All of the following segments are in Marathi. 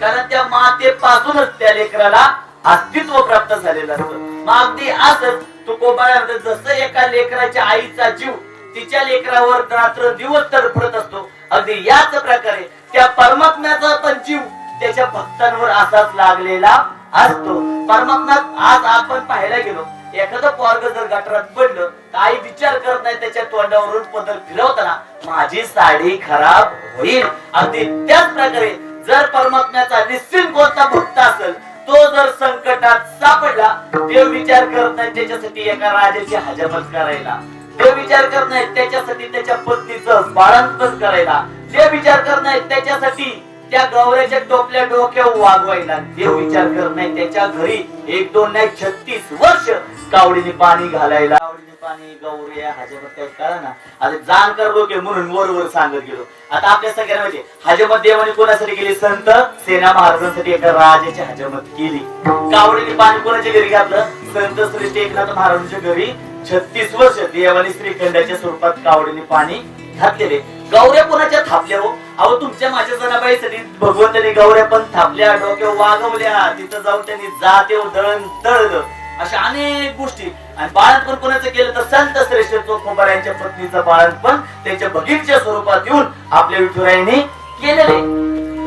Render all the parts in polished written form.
कारण त्या मातेपासूनच त्या लेकराला अस्तित्व प्राप्त झालेलं असतं. मग अगदी असंच तुकोबामध्ये जसं एका लेकराच्या आईचा जीव तिच्या लेकरावर रात्र दिवस तडफडत असतो, अगदी याच प्रकारे त्या परमात्म्याचा पण जीव त्याच्या भक्तांवर असाच लागलेला असतो. परमात्मा आज आपण पाहायला गेलो, एखादं पोरग जर गटारात पडलं तर आई विचार करत नाही त्याच्या तोंडावरून पदर फिरवताना माझी साडी खराब होईल. अगदी त्याच प्रकारे जर परमात्म्याचा निश्चित कोणता भक्त असेल, तो जर संकटात सापडला, देव विचार करत नाही त्याच्यासाठी एका राजाची हजामत करायला, देव विचार करत नाही त्याच्यासाठी त्याच्या पत्नीचं बाळंतपण करायला, देव विचार करत नाही त्याच्यासाठी त्या गौऱ्याच्या टोपल्या डोक्यावर वागवायला, देव विचार करत नाही त्याच्या घरी 1 2 नाही 36 वर्ष कावडीने पाणी घालायला. कावडीने पाणी गौऱ्या हजामत काही कळा ना. आता जाणकार लोक म्हणून वर सांगत गेलो. आता आपल्या सगळ्यांना माहिती हजामत देवाने कोणासाठी केली? संत सेना महाराजांसाठी एका राजाची हजामत केली. कावडीने पाणी कोणाच्या घरी घातलं? संत श्री एकनाथ महाराजांच्या घरी 36 वर्ष देवाने श्रीखंडाच्या स्वरूपात कावडीने पाणी घातलेले. गौऱ्या कोणाच्या थापल्या हो? अहो तुमच्या माझ्या जनाबाईसाठी भगवंताने गौऱ्या पण थापल्या, डोक्यावर वागवल्या, तिथं जाऊन त्यांनी जाते दळण तळलं, अशा अनेक गोष्टी. आणि बाळंतपण कोणाचं केलं तर संत श्रेष्ठ चोखोबार यांच्या पत्नीचं बाळंतपण त्यांच्या भगीरच्या स्वरूपात येऊन आपल्या विठुरायाने केलेले.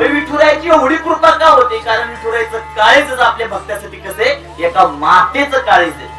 विठुरायाची एवढी कृपा का होते? कारण विठुरायाचं काळीज आपल्या भक्तासाठी कसे एका मातेचं काळीज आहे.